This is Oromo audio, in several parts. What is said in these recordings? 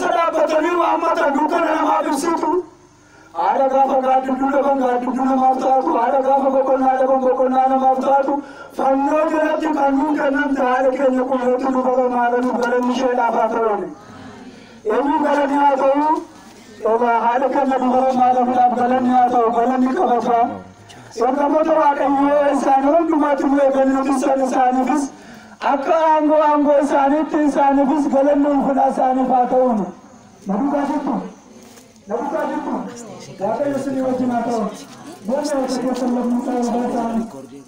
sadabatani wa amata dukana na mabisitu ada gafa gadu duna maftatu ada gafa bokona na maftatu fanno dirati kanun kanan taale kenya ko yotu baga malanu garan shela fatawani emu garan ya tawu oba hada kana baga malanu garan ya tawu garan ka bafa Waka moto waka yuwe insani wandu matuwe gani tisani sani bis aka ango insani tisani bis galan nufuna sani fatawani nabuka jitu waka yusuni wajimata Bwana wakakia musa wa basani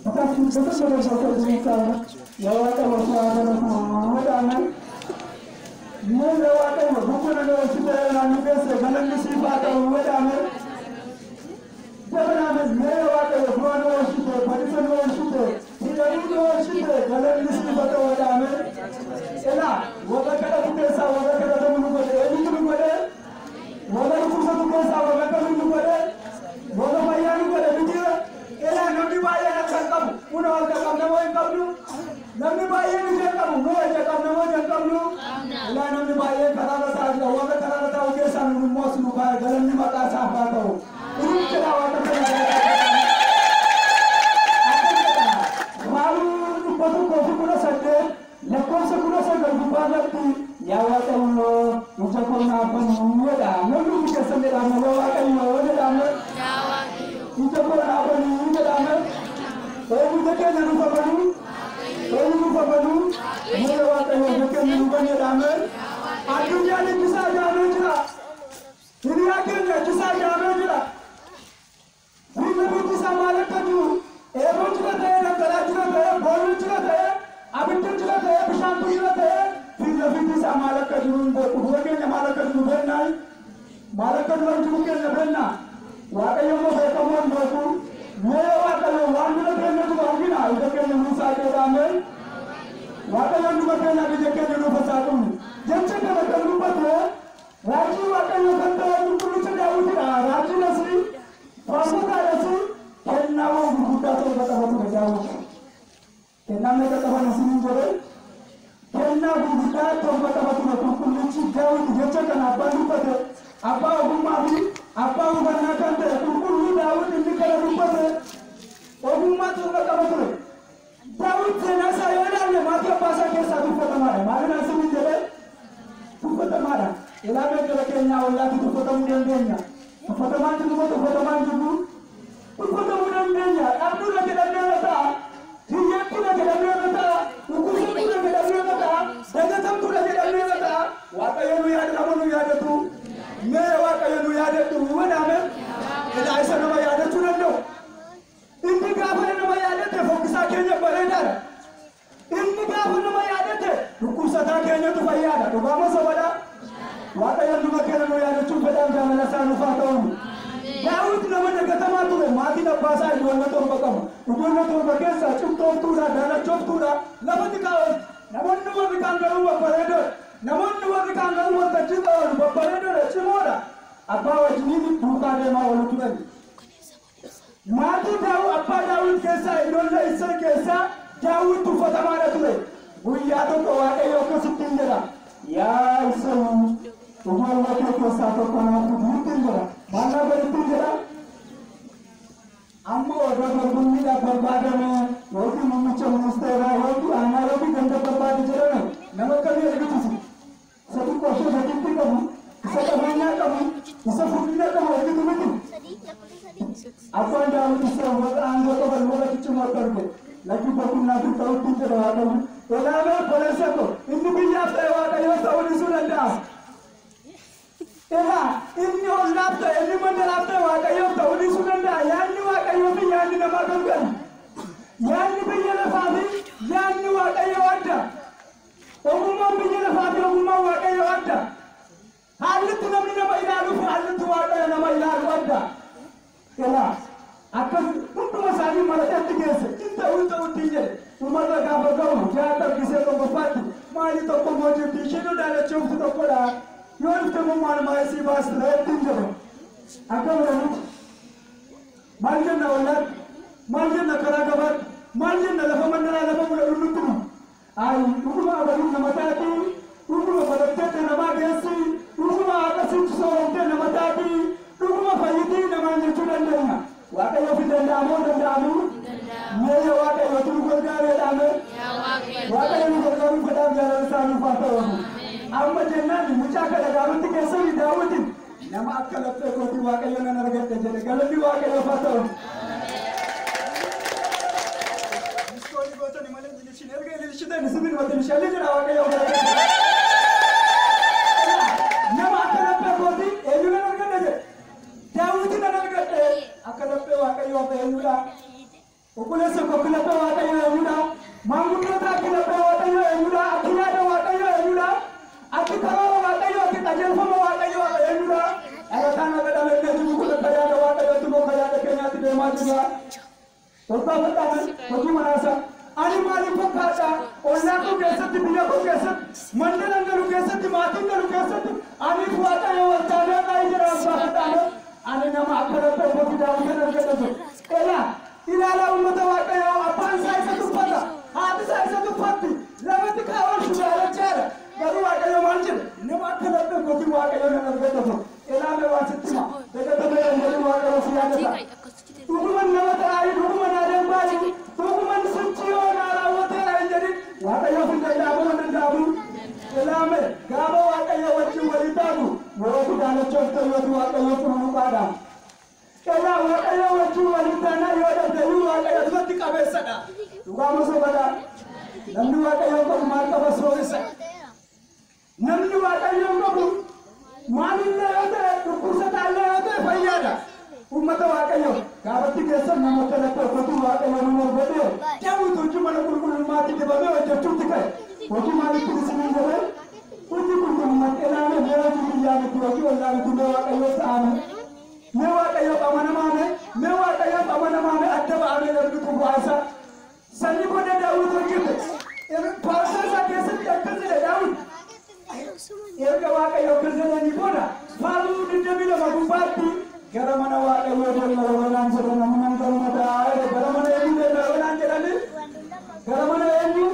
wakati mtoto wa musa ya waka wasuwa wadana Mwana waka wabukuna na wasita na nubese galan nisi fatawani wadana Jabana mera waka yabwana washite badisana washite hidayuno washite galan nisi fatawani ela wakakala kutesa wakakala tamu ngode eni ngode wala kusa kutesa wakakala ngode wala bayani ngode bidiyo ela nabi baya na kankamu una wakakam na moy kamnu nabi baya ni kankamu no jakam na moy kankamu ela nabi baya karala sa wakakala ta ukesa nu mosnu ba galan ni mata sa fatao ini kala wakakala malu patu kofu kuna sate lekon se kuna sa galbubadati ya waka uno ujakona banu wada nalu kesa mera no waka yo wada dama ya waka ujakona banu wada dama oyu deke nanu babanu mera waka yo deke nanu banu dama adunya ni bisa jano jira dunia ke bisa jano jira Bina bisa malakatu ebo jira te na kala jira te bolu jira te abintu jira te bishantu jira te bisa malakatu ndo kuhoke na malakatu benna malakatu wanju ke na benna waka yo mo be kamon boku mera waka yo wanju na benna tu bangina udake na musa ke dame waka yo ndu ke na bije ke no fasatu jenche ke na kalu patro raju waka yo kanta wanju kulu chada utira raju nasri Pasuka nasi kenna wo buta to kata batu jawu kenna me kata bana sini jore kenna buta to kata batu na kullu chi jawu jecha kana bandu pate apa umma bi apa umma kante kullu dawu ni kala rupate umma to kata batu dawu tena sayona ne mate pasa ke sabu pata mara na sini jore tu pata mara ila me kala kenya wala tu pata mudenya Foto mantu mudanya, abdu na kedamnya ta, hiya kuna kedamnya ta, ukusu kuna kedamnya ta, daga tamtu na kedamnya ta, waka yanu yada namanu yada tu, me waka yanu yada tu, wana me, ila aisa nama yada tu nando, indi kafa nama yada te, fokusa kenya barendar, indi kafa nama yada te, ukusa ta kenya tu fayada, tu bama sabada. Waka yang dulu kena noya ada cuba dan jangan asal lupa tahu. Daud nama jaga tamat tu, mati nak pasai dua motor bakam, dua motor bakesa, cuba tu dah, dana cuba tu dah. Nama dikau, nama dua dikanggalu berpereda, nama dua dikanggalu bertercita berpereda semua dah. Apa wajib ini bukan dia mahu lupa lagi. Mati tahu apa Daud kesa, Indonesia Israel kesa, Daud tu fatamara tu. Buya tu kau ada yang kesutin dia. Ya Israel. Umar waktu itu satu kanan tu mungkin jera, mana berarti jera? Ambo orang berbunyi dah berbadana, waktu memuncul mustahil, waktu anak lagi ganda berbadi jera. Nama kami ada tu sih. Satu kosong satu tiga kamu, satu banyak kamu, satu fitnah kamu ada tu mungkin. Apa yang dah bisa buat anggota bermula cuma terke. Lagi berpun nanti tahu tu jera kamu. Kalau polis aku, ini biar saya ada tahu di surat dah. Ela, ini orang lapta, ini mana lapta waka yo tahu di sunanda, yang ni waka yo pi yang ni nama kan, yang ni pi yang lepapi, yang ni waka yo ada, ogumma pi yang lepapi, ogumma waka yo ada, halu tu nama ilalu, halu tu waka yo nama ilalu ada, ela, akan untuk masali malah jadi kese, kita untuk je, umar dah kabar kau, jangan kisah kau berpati, mari tu kau maju di sini dah cukup tu kau dah. Yon temu mana masih bahas rating jauh. Akan berani. Maljen na olat, maljen na keragabat, maljen na lepas mana lepas mula lulutu. Ay, uku mah abadi nama tadi, uku mah pada tete nama biasa, uku jennan mucaa kana gaafatti keessatti daawwatin nama akka laphee kootii waaqayyo nan argadhe jedhe galanni waaqayyo haa ta'u. Miskoonni gootani malee jilishin erga jilishitan isinin wajjin shalli jira waaqayyo garagaraa. Nama akka laphee kootii eenyu nan argadhe jedhe daawwiti nan argadhe akka laphee waaqayyo haa eenyudha. Okulessa ko kila pe waaqayyo eenyudha. Maanguddoota akka laphee waaqayyo eenyudha. Akka yaada waaqayyo eenyudha. Akka karoora waaqayyo akka qajeelfama waaqayyo eenyudha. Dhalataan akka dhalatee jiru kun akka yaada waaqayyootti moo akka yaada keenyaatti deemaa jira. Torba fudhatan hojii manaasa. Ani maaliif fakkaata? Ollaa koo keessatti biyya koo keessatti mandala galu keessatti maatiin galu keessatti aniif waaqayyo waltaanee qaayii jira abbaa fudhatan. Ani nama akka laphee kootii daawwitan argatu. Elaa ilaala ummata waaqayyo abbaan isaa isa tuffata. Haati isaa isa tuffatti. Lamatti kaawwan shugaalachaadha. Garuu waaqayyo maal jedhe? Nama akka laphee kootii waaqayyo nan argatu. Ilaame waan sitti hima. Dagatame dandeenye waaqayyo si yaadata. Dhuguman nama ta'anii dhuguman aadaan baay'ee. Dhuguman sichi yoo naa raawwateera hin jedhin. Waaqayyo fi danda'amu hin danda'amu. Ilaame gaafa waaqayyo wajjin walii taatu yeroo guddaalachoofte yoo waaqayyo kunuunfaadha. Kaya waaqayyo wajjin walii taanaa yoo danda'u waaqayyo duratti qabeessadha. Dhugaama sobadha. Namni waaqayyo qabu maal qaba sooressa. Namni waaqayyo qabu maalillee yoo ta'e dhukkubsataallee yoo ta'e fayyaadha. Uummata waaqayyo gaafatti keessa namoota lakkoofatu waaqayyo nu argate daawwitu hojii mana qulqullummaatti dibamee hojjechuutti ka'e. Hojii maalitti isiniin jedhee hojii qulqullummaatti ilaame mee hojii biyyaa miti hojii ollaa miti mee waaqayyo ta'ame. Mee waaqayyo qabanamaame mee waaqayyo qabanamaame adda ba'amee ergi qubbaasa. Sanyi booda daawwit hojjete. Paarsaa isaa keessatti akkas jedhe daawwit. Erga waaqayyo akkas jedhanii booda faaluu digdamii lama gubbaatti gara mana waaqayyo deemna robanaan jedhe namni nan gammadaa gara mana eenyu deemna robanaan jedhani gara mana eenyu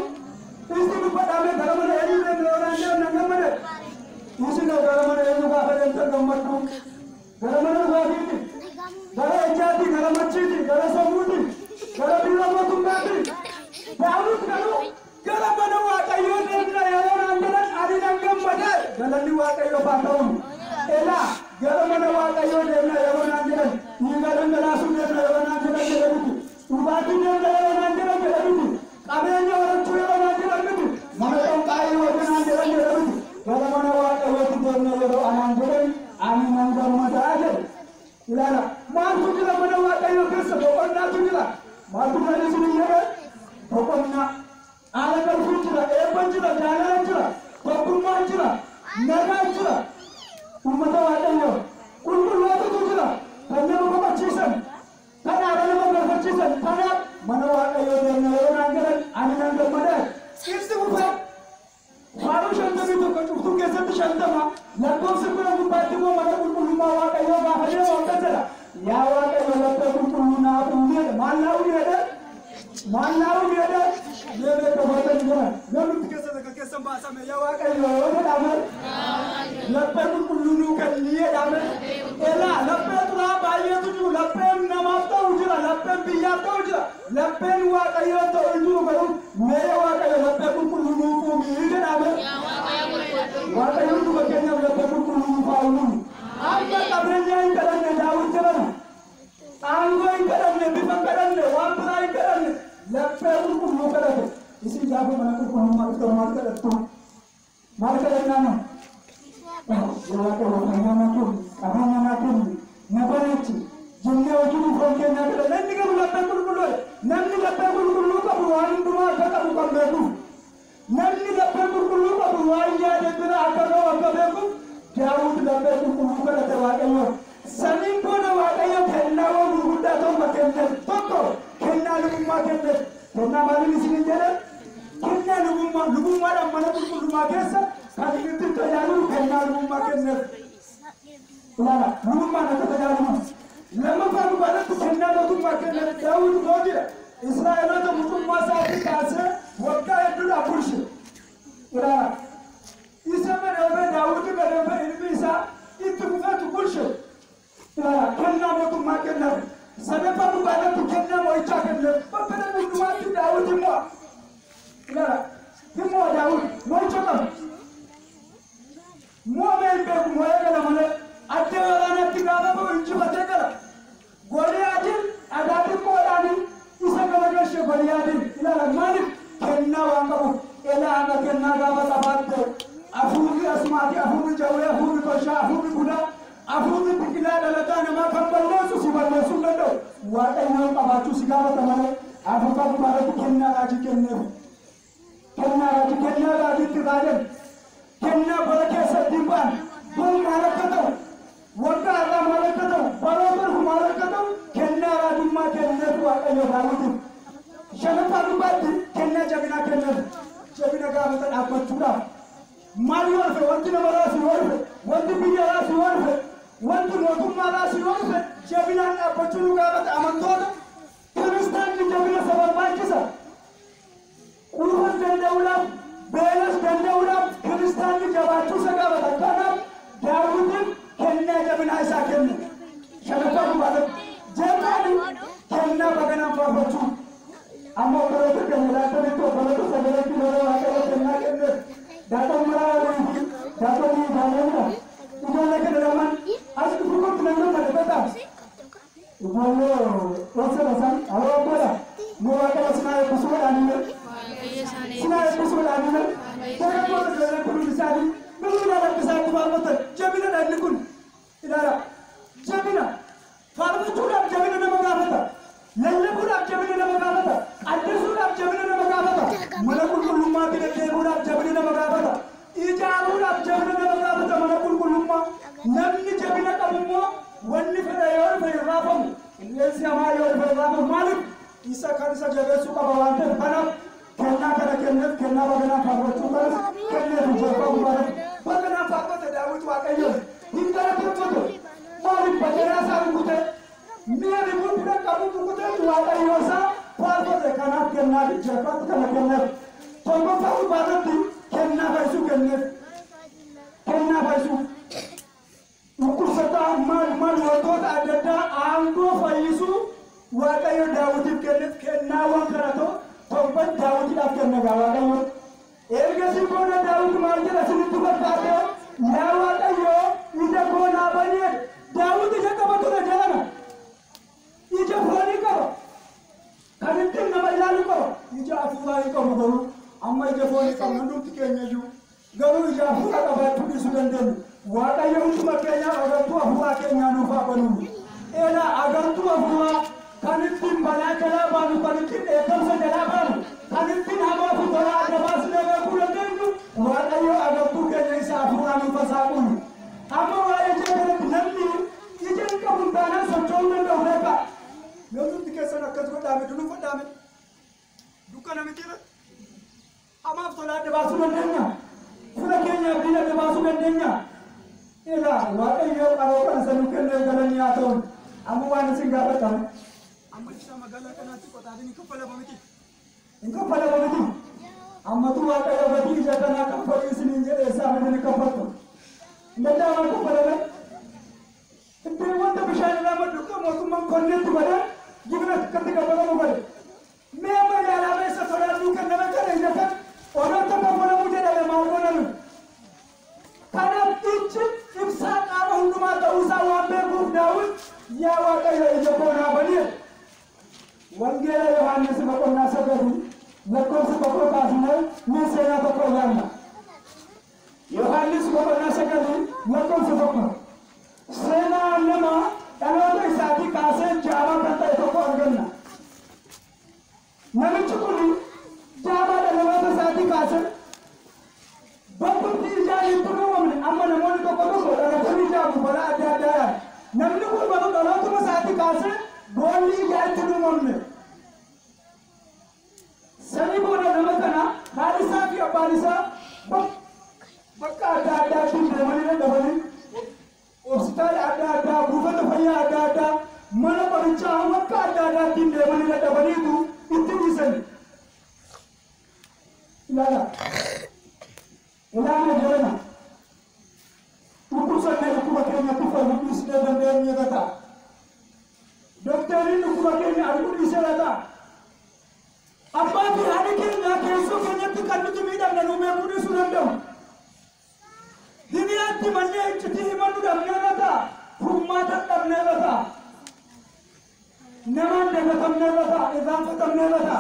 isti dubbadhaame gara mana eenyu deemna robanaan jedhan nan gammade. Isin gara mana eenyu gaafa deemtan gammaddu. Gara mana dhugaatii, gara ejjaati, gara machiiti, gara sammuuti, gara biyya mootummaati. Daawwit garuu gara mana waaqayyoo deemna yeroo naan jedhan ani nan gammade. Galanni waaqayyoof haa ta'u. Elaa gara mana waaqayyoo deemna yeroo naan jedhan dhiiga dhangalaasuu deemna yeroo naan jedhan jedhamiti. Dhugaatii deemna yeroo naan jedhan jedhamiti. Qabeenya horachuu yeroo naan jedhan miti. Mana qonqaayii yeroo naan jedhan jedhamiti. Gara mana waaqayyootti deemna yeroo anaan jedhan ani nan gammadaa jedhe. Ilaala maaltu jira mana waaqayyo keessa boqonnaatu jira. Maaltu kan isin jedhe boqonnaa haala galfuu jira eebban jira jaalala jira tokkummaan jira nagaan jira. Uummata waaqayyo qulqullootatu jira kan nama boqochiisan kan haala nama galfachiisan kanaaf mana waaqayyo deemna yeroo naan jedhan ani nan gammadaa. Ibsi gufaa Faru shantami tokko cuftuu keessatti shantama lakkoofsi kudha gubbaatti immoo mana qulqullummaa waaqayyoo gaafa deemu akka jedha. Yaa waaqayyo laphee qulqulluu naaf uumedha. Maal naa uumedha? Maal naa uumedha? Deemee qabatanii jiran. Namni keessan baasame yaa waaqayyo yoo jedhame laphee qulqulluu nuu kenniidhame. Elaa laphee xuraa baay'eetu jiru. Lapheen namaaf ta'u jira. Lapheen biyyaaf ta'u jira. Lapheen waaqayyoo ta'u jiru garuu mee waaqayyo laphee qulqulluu nuu uumii jedhame. Waaqayyo duba keenyaaf laphee qulqulluu faa'uun. Amma qabeenyaa hin kadhanne daawwit jedhama. Aangoo hin kadhanne bifa hin kadhanne waan biraa hin kadhanne laphee qulqulluu kadhate. Isin gaafa mana qulqullummaa dhuftan maal kadhattu? Maal kadhannaa nama? Waaqayyo qabeenya naa kennu na bareechi jennee hojii foon keenyaa kadhanne. Namni qabu laphee qulqulluu namni laphee qulqulluu qabu waan hundumaa akka qabu kan beekuuf. Namni laphee qulqulluu qabu waan yaade bira akka ta'u akka beekuuf daawwit laphee qulqulluu kadhate waaqayyo. Saniin booda waaqayyo kennaawwan gurguddaa tokko kenne tokko kennaa lubummaa kenne. Kennaa maaliin isin jedhe? Kennaa lubummaadhaan mana qulqullummaa keessa kan itti tajaajilu kennaa lubummaa kenneef. Ilaala lubummaan akka tajaajilu. Lammaffaa gubbaadhaatti kennaa mootummaa kenneef daawwit mootiidha. Israa'eloota mootummaa isaatti kaasee waggaa hedduudhaaf bulche. Ilaala isa madabee daawwit madabee ilmi isaa itti fufeetu bulche. Ilaala kennaa mootummaa kenneef. Sadaffaa gubbaadhaatti kennaa moo'ichaa kenneef. Babbada hundumaatti daawwit immoo ilaala immoo daawwit moo'icha qaba. Momen be moye kala mane adde wala na tigaba bo inji bate kala Goliatin adati ko dani isa kala gashe Goliatin ila la malik kenna wanga bu ila anga kenna ga bata batte afubi asmati afubi jawle afubi kosha afubi buda afubi bikila dala tana ma kamballo su siballe sunnado wa ayno qabatu sigaba tamane afuka baratu kenna raji kenna raji tigaden kenna barake sadimban bul malakato waka ala malakato barobar hu malakato kenna radumma kenna wa ayo dawudu shanata rubati kenna jabina ga mata abatura mari warfe wanti na marasi warfe wanti biya rasi warfe wanti motumma rasi warfe jabina abaturu ga mata amantoda kristan ni jabina sabal baikisa Urus dan daulat, belas dan daulat, Kristan di Jawa Tengah Barat, Dawudin, Kenya Jabin Aisyah Kenya. Siapa tu barat? Jadi Kenya bagaimana perbuatan? Amo kalau tu Kenya datang itu kalau tu segala kilo kalau Kenya Kenya datang melalui datang di dalamnya. Ibu lagi dalam asal bukan tenang ada betul. Ibu lo, rasa awak apa? Mula kalau senang kusuh animal. Sina episode anina tara ko dole ko misali bilu na misali ba mata jabina da nikun idara jabina farbu tuda jabina na magafata lalle buda jabina na magafata adresu da jabina na magafata malakul kulumma bi da buda jabina na magafata ijabu da jabina na magafata malakul kulumma namni jabina kammo wanni fada yor fa rafam ilsi ama yor fa rafam malik isa kanisa jabesu ka bawante kana kenna bagana farwatu kala kenna rujafa umar bagana farwatu dawud wa kayo hindara farwatu mari bagana sa ngute mere mundra kamu ngute wa kayo sa farwatu kana kenna rujafa kana kenna tongo faru bagati kenna baisu ukur sata mal wato adada ango faisu wa kayo dawud kenna wa karato Tompat Dawud tidak kena gawa kayu. Ergasi kona Dawud marja rasmi tukar kaya. Nawa kayu, ida kona banyak. Dawud ija kabatul jalan. Ija fani kau. Kantin nama jalan kau. Ija afulai kau baru. Amma ija fani kau manduk tikenya ju. Garu ija afulai kau batu di Sudan. Wada yang cuma kenya agar tu afulai kenya nufa banu. Ela agar tu afulai Kantin bana jala banu kantin ekam se jala banu kantin hama putra adabas naga kulandu walayo agatu kenya safuranu fasabun amma wala jere nanni ijen kabuntana sochonne do heka yodu tikesana katko dame dunu fadame dukana mitira amma putra adabas nanya fula kenya bila adabas nanya ila walayo arokan sanukenne galanya ton amma wana singara tan magala kana ti kota ni kapala bamiti inko pala bamiti amma tu wa kaya bati jata na kapali sinin jere sa me ni kapato ndada wa kapala ne te wanda bishani na madu ka mo tum konne tu bada gibna katti kapala mo bada me ma ya la me sa tola du kan na kare jata ona ta ka mona muje da ma ko na kana tichi ifsa ka ba hunduma ta usa wa be gu Dawud ya wa kaya ije ko na bani Wangela Yohanes bakona sagari lakon se bakona kasne ni sena bakona yanna Yohanes bakona sagari lakon se bakona sena annama alawai sadi kase java kanta to ko anganna nami chukuli java da alawai sadi kase bakku ti jali to no amne amma namoni to ko ko da ko jabu bala ada namni ko ba to alawai sadi kase Boli jatuh nomornya. Seni bodoh nama kana Harisa via Harisa. Bakka ada tu mana hospital ada bukan ada mana perinca bakka ada tim mana itu disan. Ilala jalan. Urusan dari kubatnya tufa lupis dan dia kata. Dokter ini kubatnya aku diselata. Apa tu hari kita nak esok kena tukar tu midang dan umur pun sudah dong. Dunia Namatti mannee iccitii himannu dhabnee bata. Furmaata dhabnee bata. Namaan dagatamnee bata. Irraanfatamnee bata.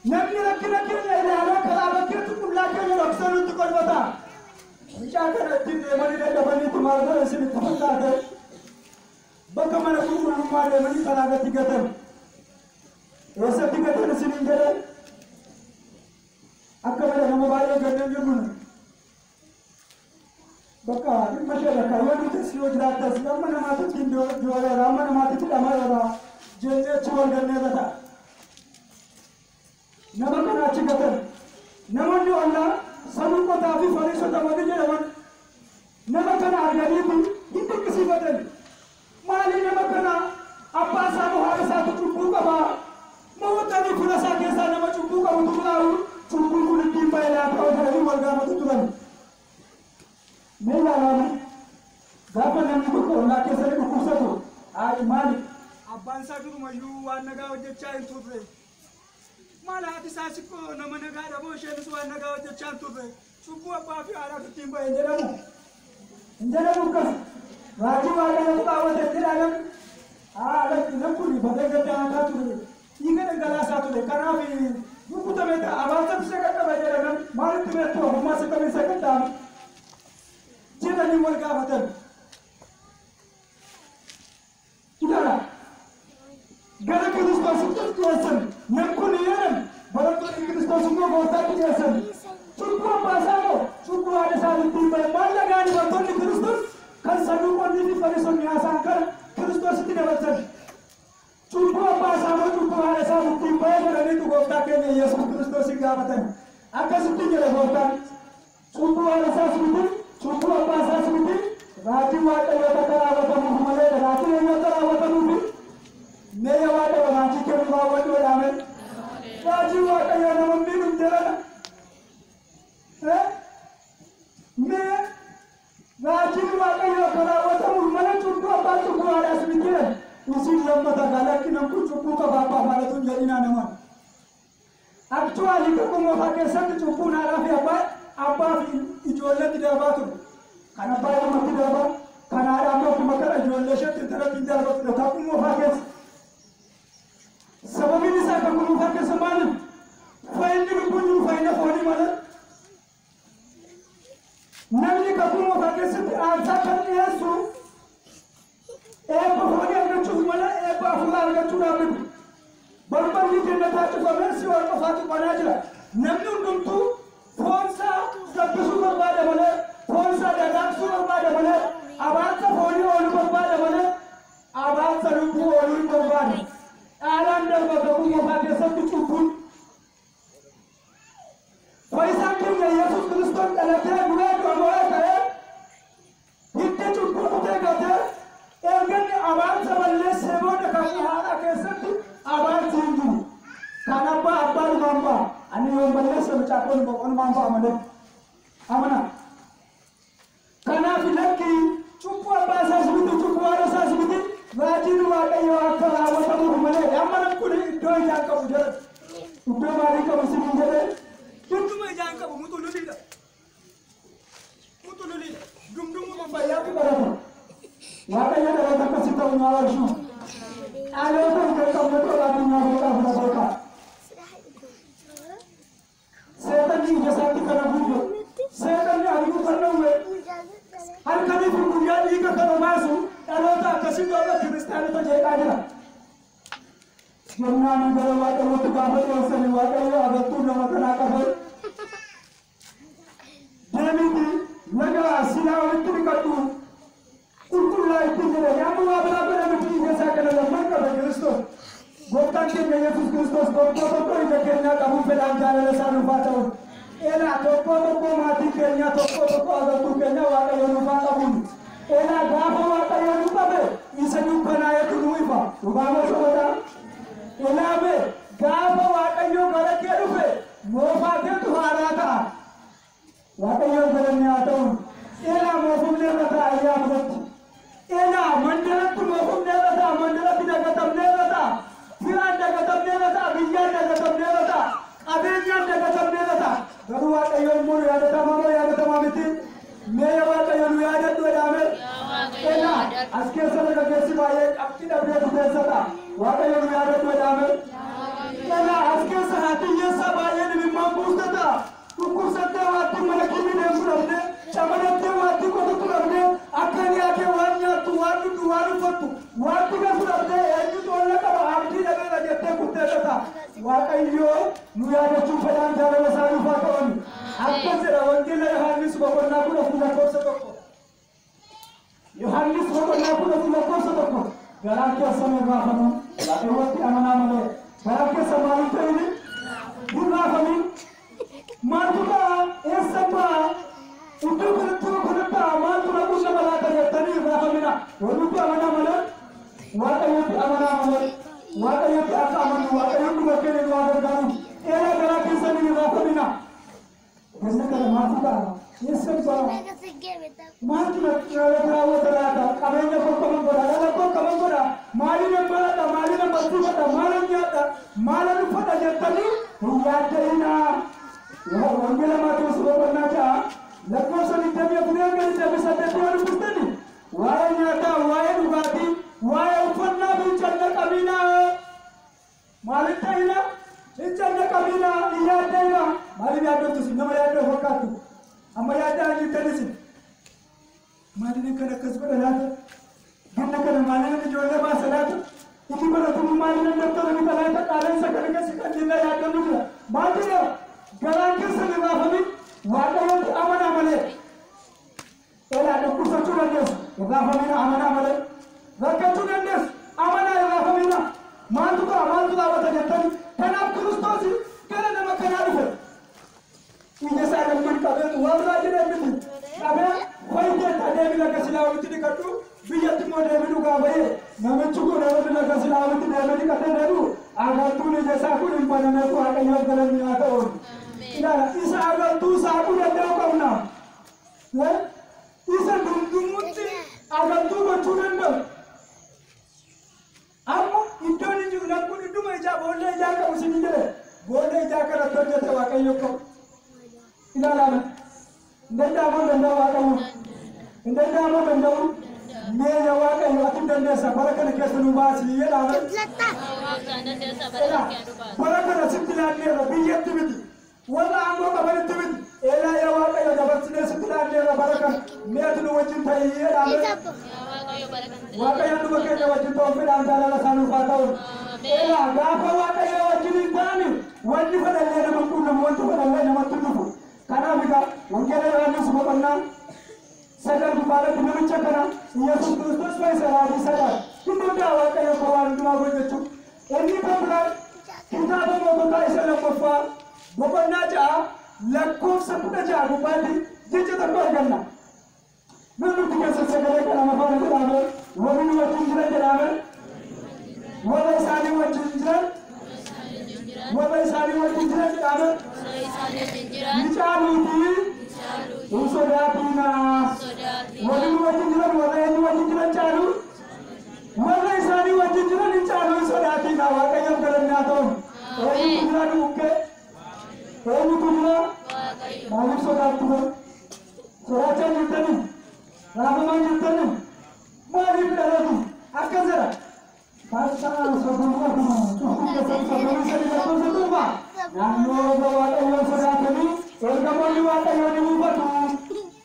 Namni rakkina keenya ilaalee karaa bakkeetti qullaa keenya dhoksaa nutti kolfata. Mucaa kana ittiin deemanii dadhabaniitu maal godhan isinitti fakkaate. Bakka mana qulqullummaa deemanii karaa gatti gatan. Eessatti gatan isiniin jedhan. Akka malee nama baay'ee ganneen jirru. Bakka dhimma ishee bakka yoo nuti yoo jiraattas amma namaatitti hin jooleera amma namaatitti dhamaadha jennee achi wal ganneerra ta'a. Nama kana achi gatan. Namoonni ollaa sabuu qotaa fi fariisota waliin jedhaman nama kana arganiitu hin dinqisiifatan. Maali nama kana abbaa isaa moo haadha isaatu cubbuu qabaa? Moo wantanii fuula isaa keessaa nama cubbuu qabutu jiraatu cubbuun kun ittiin baay'ee laafaa jedhanii wal gaafatu turan. Mee ilaalaani gaafa namni tokko ollaa keessatti dhukkubsatu maali? Abbaan isaa durumayyuu waan nagaa hojjechaa hin turre. Maal haati isaa sikkoo nama nagaadha moo isheenis waan nagaa hojjechaa hin turre? Cubbuu abbaa fi haadhaatu ittiin bahe hin jedhamu. Hin jedhamu akkas. Raajii waaqayyotu qaawwate hin jedhamu. Namni kun bakka gaddaa haataa ture. Dhiiga dhangalaasaa ture. Kanaaf rukutamee ta'a. Abaarsa isa qaqqaba jedhaman maalitti beektu ogummaa isa qabee isa qaqqaaba. Jedhanii wal gaafatan. Ilaala. Gara Kiristoositti dhiyeessan. Namni kun yeeran barattoonni Kiristoos immoo gooftaatti dhiyeessan. Cubbuu abbaa isaa moo cubbuu haadha isaaniitti hin bahe maal dhagaani barattoonni Kiristoos kan saduuqonni fi fariisonni haasa'an kana Kiristoositti dabarsan. Cubbuu abbaa isaa moo cubbuu haadha isaaniitti hin bahe jedhaniitu gooftaa keenya Yesuus Kiristoosin gaafatan. Akkasitti jedhe gooftaan. Cubbuu haadha isaas miti cubbuu abbaa isaas miti raajiin waaqayyoota akka raawwatamuuf malee raajiin eenyota raawwatamuufi mee waaqayyo raajii kennu raawwadhu jedhame. Raajii waaqayyo nama miidhum jedhana. Mee raajiin waaqayyo akka raawwatamuuf malee cubbuu abbaa cubbuu haadhaas miti isin lammata gaalakki namku cubbuu qaba abbaa haadhatuun jedhinaa naman. Aktuaalii tokkummaa keessatti cubbuun haadhaa fi abbaa fi ijoolleetti darbaa ture. Kan abbaa namatti darbaa kan haadhaa ammoo akkuma kana ijoollee isheetti intalattiin darbaa ture tokkummaa keessa. Sababiin isaa kan kunuunfaa keessa maaliif? Fayyinni lubbuun jiru fayyina foonii malee. Namni kan kunuunfaa keessatti aarsaa kan dhiyeessu eebba foonii argachuuf malee eebba afuuraa argachuudhaaf miti. Balballi jannataa cufamee si wal qofaatu banaa jira. Namni hundumtuu foonsaa gabbisuu barbaada malee, foonsaa dagaagsu barbaada malee, abaarsa foonii ooluu barbaada malee, abaarsa lubbuu ooluu hin barbaadu. Dhaalaan darba gabuu mofaa keessatti cubbuun. Fayyisaan keenya Yesuus Kiristoos dhalatee du'ee du'aa ta'ee hidda cubbuu kutee gatee erganni abaarsa balleessee booda kan haadha keessatti abaarsi hin jiru. Kan abbaa dhumaan ba'a. Ani yoon balleessa mucaakoon boqonumaan ba'a malee. Amana. Kanaaf lakki cubbuu abbaa isaas miti cubbuu haadha isaas miti raajiin waaqayyoo akka raawwatamuuf malee amma namni kun iddoo ijaan qabu jedha. Iddoo maalii qabu isiniin jedhee? Hunduma ijaan qabu muxululiidha. Muxululiidha. Dumdumuma fayyaatu barata. Waaqayyo dhalata akkasii ta'u naa warshu. Dhaloota hin qaqqabne qofaatu naa beekaa fudhatee qaba. Seetanni ija isaatti kana buufe. Seetanni halluu kan dhawwe. Halkanii fi guyyaa dhiiga kana baasu dhaloota akkasii dhoobaa kiristaanota jeeqaa jira. Jennaan gara waaqayyootti gaafa dhiyeessanii waaqayyo agartuu nama kanaa qaban. Deemiti nagaa silaa walitti dhiqadhu. Qulqullaa ittiin jedhe yaamuu waa biraa godhamatti ija isaa kana lamman qaba Kiristoos. Gooftaan keenya Yesuus Kiristoos tokko ija keenyaa qabuun fedhaan jaalala isaa nuuf haa ta'u. Elaa tokko maatii keenya tokko agartuu keenya waaqayyo nuuf haa qabuun. Elaa gaafa waaqayyo nu qabe isa dukkanaa'etu nu ifa. Dhugaama sobataa. Elaa be gaafa waaqayyo gara kee dhufe moofaa keetu haaraa ta'a. Waaqayyo galanni haa ta'u. Elaa moofumnee mataa ayyaa fudhatti. Elaa mandaratti moofumnee mataa mandaratti dagatamnee mataa. Firaan dagatamnee mataa biyyaan dagatamnee mataa qabeenyaan dagatamnee mataa garuu waaqayyoon immoo yaadatamaa moo yaadatamaa miti Askil sana kagesi baye abdi dabre tutesata. Waka yo yaro to dame. Kana askil sana hatiye sa baye ni mambustata. Tukur satta wati malaki ni nemurne. Chamanate wati ko tukurne. Akani ake wanya tuwanu tuwanu fatu. Wati ka surne eju tolla ka abdi dabre rajete kutesata. Waka yo yaro chupadan jara saru faton. Akka sera wangila Yohanes bokonna ko fulla korsa to. Yohanes bokonna ko fulla korsa to. Galakya samay gafanu. Lawati amana male. Galakya samay tayni. Gurafami. Matuka esamba. Utu kunta matura kunna malaka yatani gafamina. Wonuti amana male. Waka yati amana male. Waka yati akamanu. Waka yati makene waka garu. Era galakya samay gafamina. Kendikara matuka. Esamba. Matuka trawo terata. Kamenya ko kamangora. Dala ko kamangora. Mali nembala. Mali nembatuka. Mali nyata. Mali nufata yatani. Yateina. Wangela matu subhana ta. Lakko sani tabiya bunega ni tabiya tabiya rupustani. Waya nyata. Waya dugati. Waya ufanna bincanda kamina. Mali taina. Bincanda kamina. Yateina. Mali yado tu sinama yado hokatu. Amma yada ni tanisi. Mali ne kana kasbada lata. Ganna kana mali ne jolle ba salatu. Iki bara tumu mali ne doktor ni talata kalan sa kana sikandina yado nukla. Mali ne galanke sani bafami wada yoti amana male. Ela dokku sachu nandes. Bafami na amana male. Zakatu nandes. Amana bafami na. Mantuka wata jatani. Kana Kristosi kana nama kana rufe. Ije sa da mun kabe wala jere miti. Kabe koyte tade bila kasila wuti dikatu. Biyati mo de bidu ga baye. Nama chuko de bila kasila wuti de bidu kate deru. Aga tu ni jesa ku impana me ko aga yo galan ni ata on. Ila isa aga tu sa ku de da ko na. Ne? Isa dumutti aga tu ko chunendo. Amma intoni ju na ku du mai ja bolle ja ka usini jere. Bolle ja ka ra to jete wa kayo ko. Ila lama. Ndenda mo ndenda wa kayo. Ndenda mo ndenda wo. Me ya wa kayo atin ndenda sa baraka ne kesu basi ye lama. Baraka na sitila ne ro biyet tibiti. Wala ango ka bari tibiti. Ela ya wa kayo da basine sitila ne ro baraka. Me atunu wajin tayi ye lama. Wa kayo ndu ke ne wajin to fe dan dala sanu fataw. Ela gafa wa kayo wajin tani. Wajin fa dalle na makulu mo to fa dalle na matudu. Kana bika wangele Yohanes bokonna sadar mubarak nunu chakana Yesus Kristus pai saradi sadar tunda wa kayo kawan duma gojechu enni pamra kita mo to isala kofa bokonna ja lakko saputa ja gubali jeje ta gorganna nunu tika sasagale kana mafana dama wabinu wajindra dama wala sani wajindra dama Nicaluti, usodatina, wajinjiran calu, wala isani wajinjiran nicalu usodatina, wakayam kalannatom, oyu kujira duke, maluk sodatu, sodacha nyutani, ramama nyutani, maluk daladu, akazara, pasca soduwa, soduwa, Nano bawa kayu sodatani, ergamoni wa kayu ni mubatu,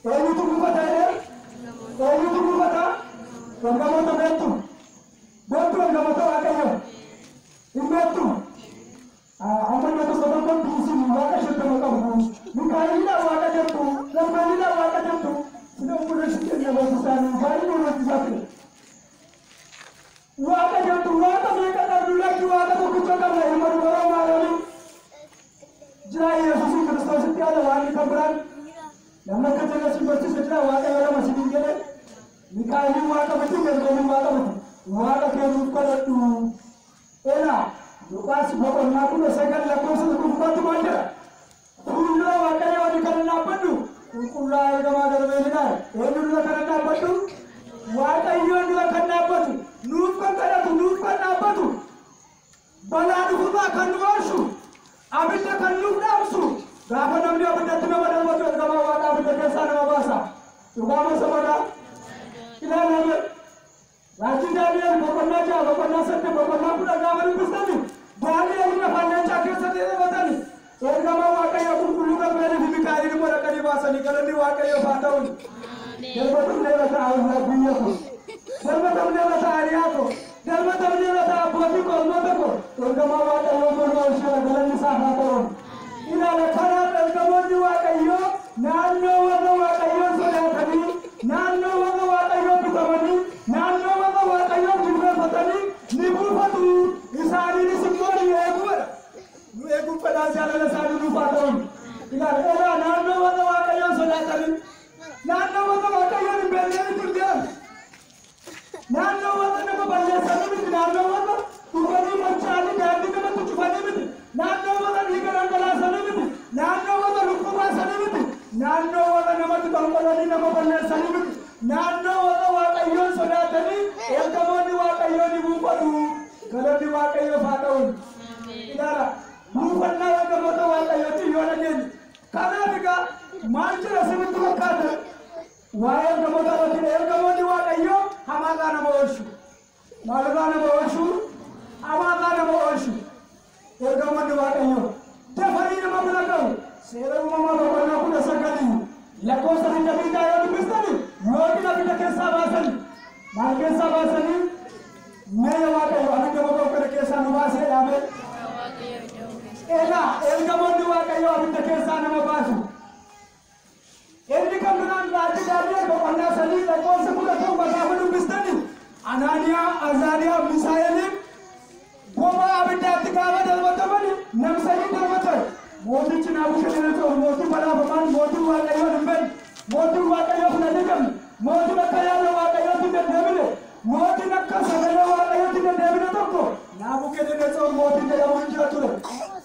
kayu tu mubata ya, ergamoto betu, ergamoto wa kayu, imbetu, aman betu sodatani tusi waka shute makamu, mukaila waka jatu, lambalila waka jatu, sudah mulai sikit ya baru sana, baru mulai disapir. Waka jatu, waka mereka tak dulu lagi waka tu kucakar lagi baru malam. Jira Yesus Kristus tiada wani kabran. Nama kerja seperti sejarah waka orang masih tinggal. Mikaeli waka betul kerja waka betul. Waka kerja pada tu. Ela, lupas bukan aku bersegel lakukan sesuatu batu mana. Kulla waka yang wani kerana apa tu? Kulla agama berbeda. Elu kerana apa tu? Waka yang kerana apa tu? Nufkan kerana tu, nufkan apa tu? Balan hukum akan wasu. Abinda kan nufnamsu. Gapa namni abinda tunamada watu agama waka abinda kesana mabasa. Ugama samada. Ila nabe. Darbatamne bata awla ko. Darbatamne bata ariya ko. Darbatamne bata aboti ko mata ko. Ergama waaqayyo morma ushara galanni saha ko. Ila la khana ergamonni waaqayyo naanno waga waaqayyo sodaatani naanno waga waaqayyo bitamani naanno waga waaqayyo jilbefatani ni buufatu isaanii ni simbooni eeguudha. Nu eeguun fedhaa jaalala isaanii buufaatamu. Ila naanno waga waaqayyo sodaatani naanno waga waaqayyo hin beekneen turdeemu. Naanno waga nama balleessanii miti naanno waga dhufanii machaanii daandii namatti cufanii miti naanno waga dhiiga dhangalaasanii miti naanno waga lubbuu baasanii miti naanno waga namatti qonqolanii nama balleessanii miti naanno waga waaqayyoon sodaatanii ergamoonni waaqayyoon ni buufatu. Galanni waaqayyoof haa ta'u. Ilaala buufannaa ergamoota waaqayyooti yoo dhageenya. Kanaaf egaa maal jira sirriitti fakkaata? Waa'ee ergamoota irratti ergamoonni waaqayyoo hamaadhaa nama oolchu. Maalirraa nama oolchu? Hamaadhaa nama oolchu. Ergamoonni waaqayyoo dafanii nama bira gahu. Seera uumamaa boqonnaa 19 lakkoofsa 20 yoo dubbistani yookiin abidda keessaa baasani. Maal keessaa baasani? Meeya waaqayyo abidda boqonnaa keessaa nu baasee dhaabee. Ergamoonni waaqayyoo abidda keessaa nama baasu. Inni kan biraan raajii daandii boqonnaa 3 lakkoofsa 11 gaafa dubbistani Anaaniyaa, Azaariyaa, Misaa'eliin bobaa abiddaatti gaafa darbatamani namsanii darbatan. Mootichi Naabukadnezar mootii badhaafamaan mootii waaqayyoon hin beekne mootiin waaqayyoof hin ajajamne mootiin akka yaada waaqayyootti hin deddeebine mootiin akka sagalee waaqayyootti hin deddeebine tokko Naabukadnezar mootiin jedhamu hin jira ture.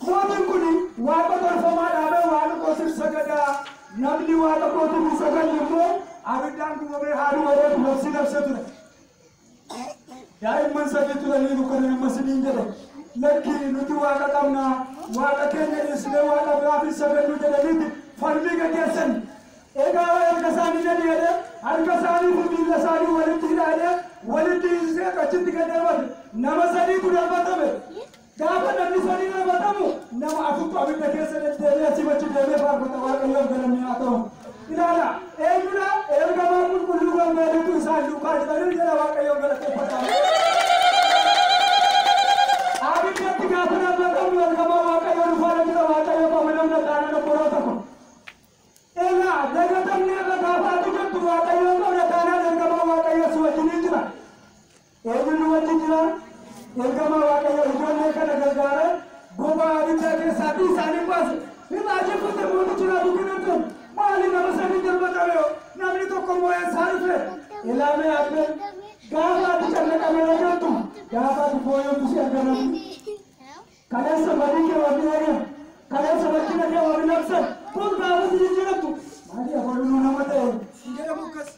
Mootiin kun waaqa tolfamaa dhaabee waaqa kootiif sagadaa namni waaqa kootiif hin sagadne immoo abiddaan gubamee haaduu wareetu nafsi ture. Daa'imman sadii turanii kan nama siniin jedhe lakki nuti waaqa qabna waaqa keenya dhiisnee waaqa biraafis sagadnu jedhaniiti falmii gaggeessan. Egaa harka isaanii gadi jedhee harka isaanii fi miilla isaanii walitti hidhaadhee walitti hiisee achitti gad darbate nama sadiitu darbatame. Gaafa namni sadii darbatamu nama afurtu abidda keessa deddeebi'ee asimachi deemee faarfata waaqayyoon galanni haa ta'u. Ilaala eenyudha ergamaan qulqulluu gammadeetu isaan duukaa jiranii jedha waaqayyoon galateeffata. Abiddatti gaafa darbatamu ergamaa waaqayyoon dhufaana jira waaqayyoo qaba namna taanana boroota kun. Egaa dagatamni irra gaafa ati jettu waaqayyoon qabna taanaan ergamaa waaqayyoo si wajjin jira. Eenyuun wajjin jira? Ergamaa waaqayyoo ijoollee kana gargaara bobaa abiddaa keessaatii isaanii baase. Irraa jeffate mootichi Naabukadnezar maali nama sadii darbatame namni tokko moo'ee isaa dhufe ilaamee hafe gaafa ati callaqamee jirtu gaafa ati fooyyootu si arganamu kaleessa badii kee wabii eege kaleessa bakkina kee wabii labsan kun gaafa si jijjiirattu maali abolunuu nama ta'e hin jedhamu akkas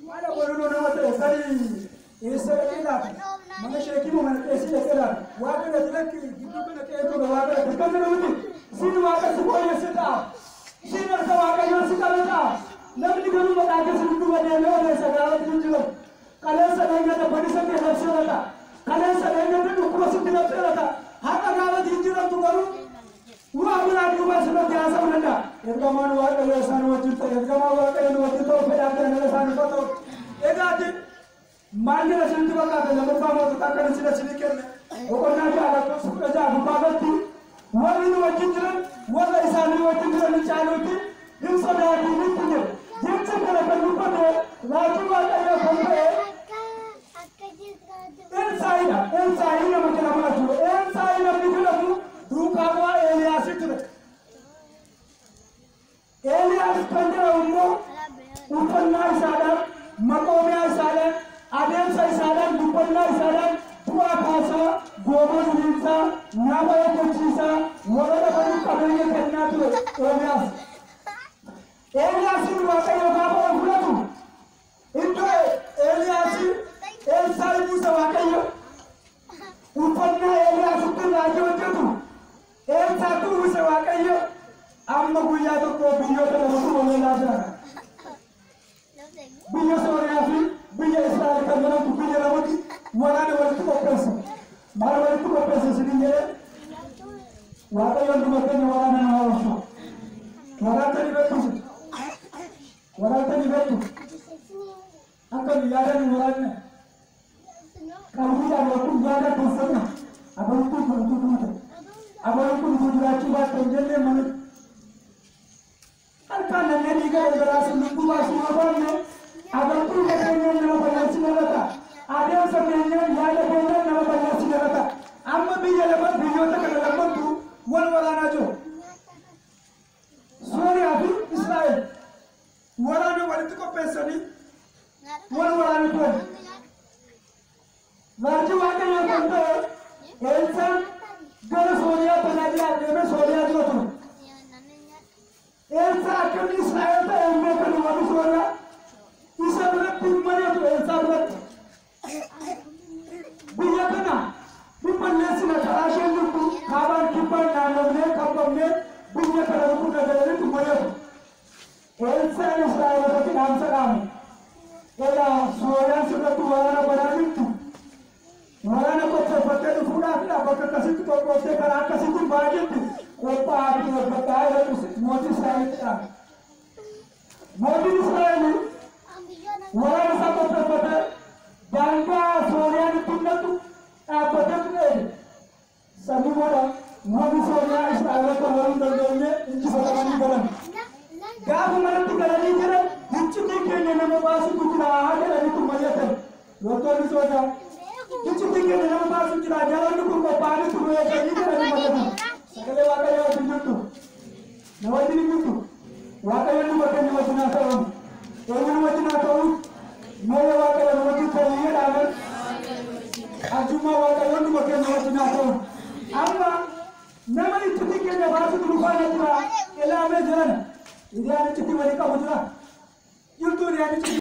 maali abolunuu nama ta'e sadii eessa dhaqee laata mana sheekimu mana qeessi dhaqee laata waaqa gadi lakki gidduu kana qeetuudha waaqa gadi kan jedhamuti sin waaqa si fooyyessi ta'a. Sin harka waaqayyoon si qabata namni garuu badhaate si dhuma deemee odeessa gaafatti hin jiru. Kaleessa dheenyata badisa kee labseerata kaleessa dheenyata dhukkuba sitti labseerata har'a gaafatti hin jirantu garuu waa biraan dhuma sirratti haasa'uu danda'a. Ergamaan waaqayyoo isaan wajjin ta'e ergamaan waaqayyoon wajjin ta'u fedhaa ta'e isaan ifa ta'u. Egaati maal jedha sinitti fakkaata lammaffaa mootota akkana sila sinii kenne boqonnaa jaallattu 16 gubbaarratti warri nu wajjin jiran warra isaanii wajjin jiran caaluutti hin sodaatinitti jedhe jecha kana kan dubbate raajii waaqayyoo kan ta'e Elsaa'ii nama jedhamaa ture. Elsaa'ii namni jedhamu duukaa bu'aa Eeliyaasii ture. Eeliyaas kan jedhamu immoo uffannaa isaadhaan maqoomiyaa isaadhaan adeemsa isaadhaan dubbannaa isaadhaan bu'aa kaasaa gooma duriinsaa nama eeggachiisaa warra dhabanii qabeenya kennaa ture Eeliyaas. Eeliyaasiin waaqayyo gaafa ol fudhatu iddoo Eeliyaasii Elsaa'ii buusa waaqayyo uffannaa Eeliyaasitti raajii hojjetu Elsaa'atu buusa waaqayyo amma guyyaa tokko biyyoota lamatu waliin jira. Biyya Sooriyaa fi biyya Israa'el kan jedhamtu biyya lamatti waraana walitti qopheessa. Maal walitti qopheessa isin jedhee waaqayyoon dubartoonni waraana nama oolchu. Waraantani beekumsa. waraabta ni beektu akka yaada ni waraabne qalbiidhaan yookiin yaada keessanna abaltuu furtuu tuute abaltuu jiraachuu baattu hin jennee malee harkaan namni dhiiga gargaraasuun lubbuu baasuu barbaanne abaltuu keenyaan nama balleessi dabata adeemsa keenyaan yaada keenyaan nama balleessi dabata amma biyya lama biyyoota kana lamattu wal waraanaa jiru Suuriyaa fi Israa'el waraana walitti qopheessanii wal waraanaa turan Raajii Waaqayyoo kan ta'e Elsaan gara Sooriyaa tajaajilaa deemee Sooriyaa dura ture. Elsaan akkamni Israa'el ta'e illee kan warri Sooriyaa isa biratti mari'atu Elsaa biratti. Biyya kana balleessina karaa isheen jirtu kaabaan kibbaan naannofnee kabbamnee biyya kana lubbuu dabalanitti mari'atu. Elsaan Israa'elootatti dhaamsa dhaamu. Egaa Sooriyaan sirratti waraana banaa jirtu. Waraana qopheeffattee dhufuudhaaf bakka akkasitti qopheessee karaa akkasitti baay'eetti qophaa'aa fi waggaa jedhu mootii Israa'elitti dhaame. Mootiin Israa'el waraana isaa qopheeffatee daangaa Sooriyaan itti himnatu dhaabbatee ture. Sanii booda mootii Sooriyaa Israa'elota waliin dandeenyee injifatamanii galan. Gaafa manatti galanii jiran iccitii keenya nama baasutu jira jedhaniitu mari'atan. Loltoonni Sooriyaa Iccitii keenya nama baasutu jira jaloonni kun qophaa'anii turu eeganii jedhanii mari'atan. Sagalee Waaqayyoo wajjin jirtu. Na wajjin hin jirtu. Waaqayyoon nu bakka inni wajjin haa ta'u. Eenyuun wajjin haa ta'u. Meeshaa Waaqayyoon wajjin ta'uu jedhaman. Arjummaa Waaqayyoon nu bakka inni wajjin haa ta'u. Amma nama iccitii keenya baasutu nu faana jira. Ilaamee jiran. Idaan iccitii walii qabu jira. Jirtuu idaan iccitii.